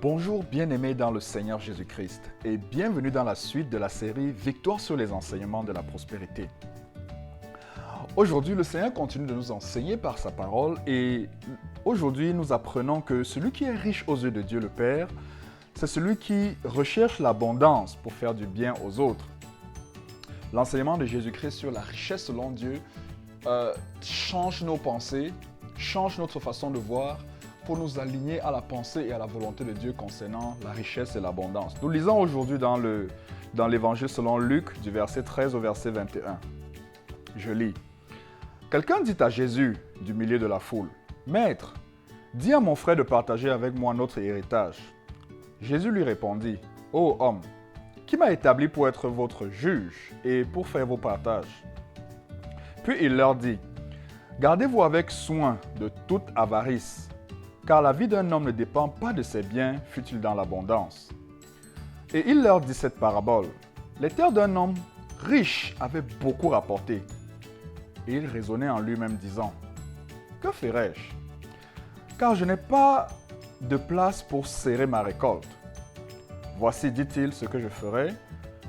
Bonjour bien-aimés dans le Seigneur Jésus-Christ et bienvenue dans la suite de la série Victoire sur les enseignements de la prospérité. Aujourd'hui, le Seigneur continue de nous enseigner par sa parole et aujourd'hui nous apprenons que celui qui est riche aux yeux de Dieu le Père, c'est celui qui recherche l'abondance pour faire du bien aux autres. L'enseignement de Jésus-Christ sur la richesse selon Dieu change nos pensées, change notre façon de voir, pour nous aligner à la pensée et à la volonté de Dieu concernant la richesse et l'abondance. Nous lisons aujourd'hui dans l'évangile selon Luc, du verset 13 au verset 21. Je lis. Quelqu'un dit à Jésus, du milieu de la foule, « Maître, dis à mon frère de partager avec moi notre héritage. » Jésus lui répondit, « Ô homme, qui m'a établi pour être votre juge et pour faire vos partages ?» Puis il leur dit, « Gardez-vous avec soin de toute avarice, car la vie d'un homme ne dépend pas de ses biens, fût-il dans l'abondance. » Et il leur dit cette parabole. Les terres d'un homme riche avaient beaucoup rapporté. Et il raisonnait en lui-même disant, « Que ferai-je? Car je n'ai pas de place pour serrer ma récolte. Voici, dit-il, ce que je ferai.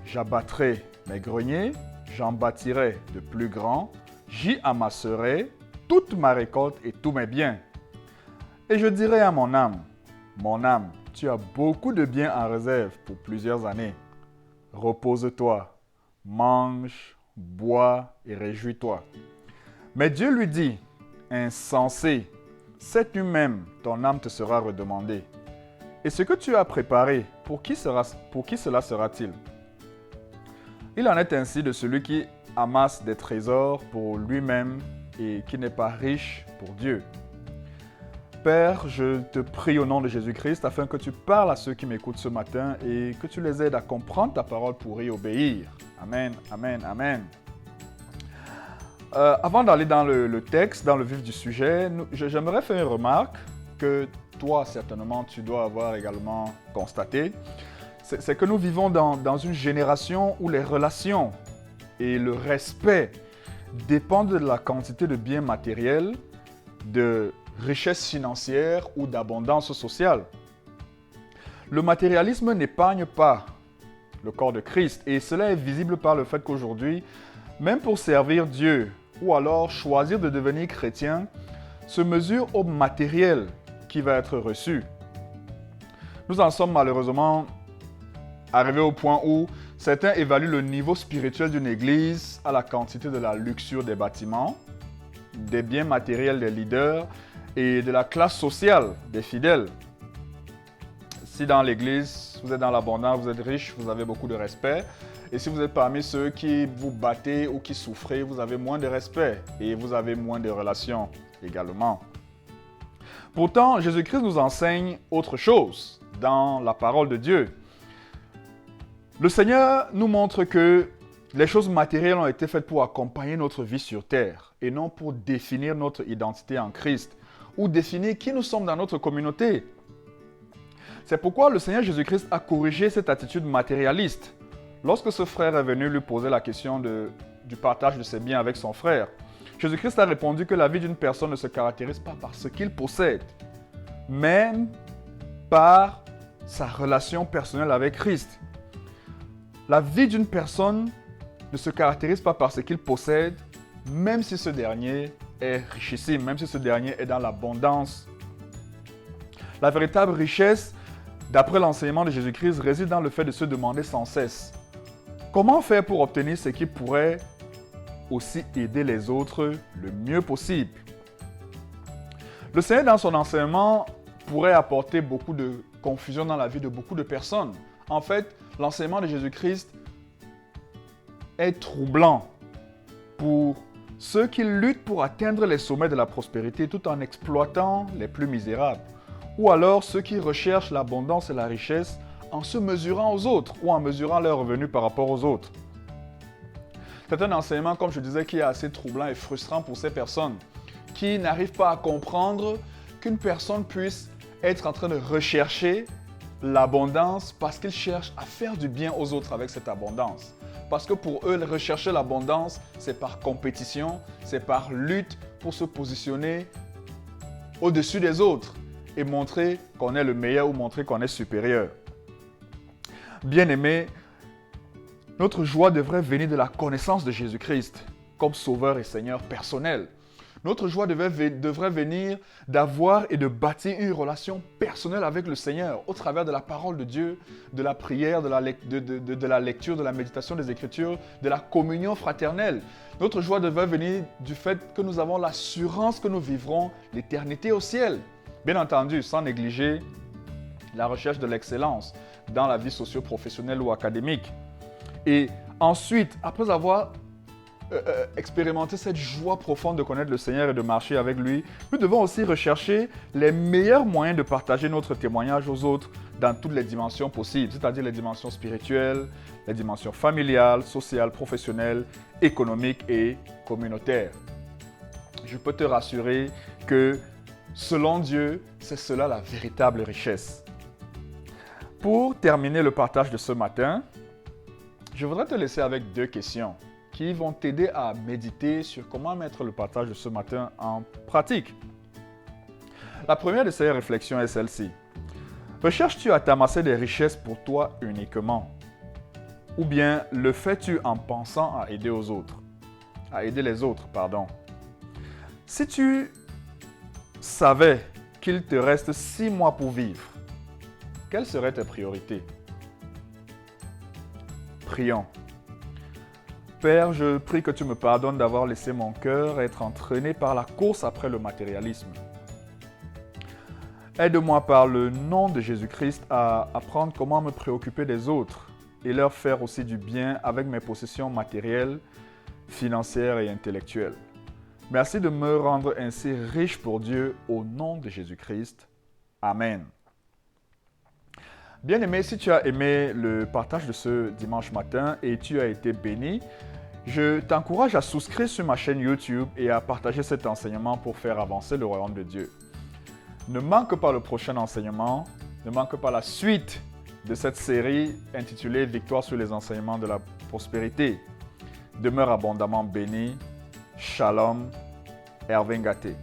J'abattrai mes greniers, j'en bâtirai de plus grands, j'y amasserai toute ma récolte et tous mes biens. Et je dirai à mon âme, tu as beaucoup de biens en réserve pour plusieurs années. Repose-toi, mange, bois et réjouis-toi. Mais Dieu lui dit, insensé, cette nuit même, ton âme te sera redemandée. Et ce que tu as préparé, pour qui cela sera-t-il? Il en est ainsi de celui qui amasse des trésors pour lui-même et qui n'est pas riche pour Dieu. Père, je te prie au nom de Jésus-Christ afin que tu parles à ceux qui m'écoutent ce matin et que tu les aides à comprendre ta parole pour y obéir. Amen, amen, amen. Avant d'aller dans le texte, dans le vif du sujet, j'aimerais faire une remarque que toi, certainement, tu dois avoir également constaté. C'est que nous vivons dans une génération où les relations et le respect dépendent de la quantité de biens matériels, de richesse financière ou d'abondance sociale. Le matérialisme n'épargne pas le corps de Christ et cela est visible par le fait qu'aujourd'hui, même pour servir Dieu ou alors choisir de devenir chrétien, se mesure au matériel qui va être reçu. Nous en sommes malheureusement arrivés au point où certains évaluent le niveau spirituel d'une église à la quantité de la luxure des bâtiments, des biens matériels des leaders et de la classe sociale des fidèles. Si dans l'église, vous êtes dans l'abondance, vous êtes riche, vous avez beaucoup de respect. Et si vous êtes parmi ceux qui vous battez ou qui souffrez, vous avez moins de respect et vous avez moins de relations également. Pourtant, Jésus-Christ nous enseigne autre chose dans la parole de Dieu. Le Seigneur nous montre que les choses matérielles ont été faites pour accompagner notre vie sur terre et non pour définir notre identité en Christ ou définir qui nous sommes dans notre communauté. C'est pourquoi le Seigneur Jésus-Christ a corrigé cette attitude matérialiste. Lorsque ce frère est venu lui poser la question du partage de ses biens avec son frère, Jésus-Christ a répondu que la vie d'une personne ne se caractérise pas par ce qu'il possède, mais par sa relation personnelle avec Christ. La vie d'une personne ne se caractérise pas par ce qu'il possède, même si ce dernier est richissime, même si ce dernier est dans l'abondance. La véritable richesse, d'après l'enseignement de Jésus-Christ, réside dans le fait de se demander sans cesse comment faire pour obtenir ce qui pourrait aussi aider les autres le mieux possible. Le Seigneur, dans son enseignement, pourrait apporter beaucoup de confusion dans la vie de beaucoup de personnes. En fait, l'enseignement de Jésus-Christ est troublant pour ceux qui luttent pour atteindre les sommets de la prospérité tout en exploitant les plus misérables, ou alors ceux qui recherchent l'abondance et la richesse en se mesurant aux autres ou en mesurant leurs revenus par rapport aux autres. C'est un enseignement, comme je disais, qui est assez troublant et frustrant pour ces personnes qui n'arrivent pas à comprendre qu'une personne puisse être en train de rechercher l'abondance parce qu'ils cherchent à faire du bien aux autres avec cette abondance. Parce que pour eux, rechercher l'abondance, c'est par compétition, c'est par lutte pour se positionner au-dessus des autres. et montrer qu'on est le meilleur ou montrer qu'on est supérieur. Bien-aimé, notre joie devrait venir de la connaissance de Jésus-Christ comme Sauveur et Seigneur personnel. Notre joie devrait venir d'avoir et de bâtir une relation personnelle avec le Seigneur au travers de la parole de Dieu, de la prière, de la lecture, de la méditation des Écritures, de la communion fraternelle. Notre joie devrait venir du fait que nous avons l'assurance que nous vivrons l'éternité au ciel. Bien entendu, sans négliger la recherche de l'excellence dans la vie socio-professionnelle ou académique. Et ensuite, après avoir expérimenter cette joie profonde de connaître le Seigneur et de marcher avec lui, nous devons aussi rechercher les meilleurs moyens de partager notre témoignage aux autres dans toutes les dimensions possibles, c'est-à-dire les dimensions spirituelles, les dimensions familiales, sociales, professionnelles, économiques et communautaires. Je peux te rassurer que selon Dieu, c'est cela la véritable richesse. Pour terminer le partage de ce matin, je voudrais te laisser avec 2 questions qui vont t'aider à méditer sur comment mettre le partage de ce matin en pratique. La première de ces réflexions est celle-ci. Recherches-tu à t'amasser des richesses pour toi uniquement? Ou bien le fais-tu en pensant à aider les autres, pardon. Si tu savais qu'il te reste 6 mois pour vivre, quelles seraient tes priorités? Prions. Père, je prie que tu me pardonnes d'avoir laissé mon cœur être entraîné par la course après le matérialisme. Aide-moi par le nom de Jésus-Christ à apprendre comment me préoccuper des autres et leur faire aussi du bien avec mes possessions matérielles, financières et intellectuelles. Merci de me rendre ainsi riche pour Dieu au nom de Jésus-Christ. Amen. Bien-aimé, si tu as aimé le partage de ce dimanche matin et tu as été béni, je t'encourage à souscrire sur ma chaîne YouTube et à partager cet enseignement pour faire avancer le royaume de Dieu. Ne manque pas le prochain enseignement, ne manque pas la suite de cette série intitulée « Victoire sur les enseignements de la prospérité ». Demeure abondamment béni. Shalom, Hervé Ngaté.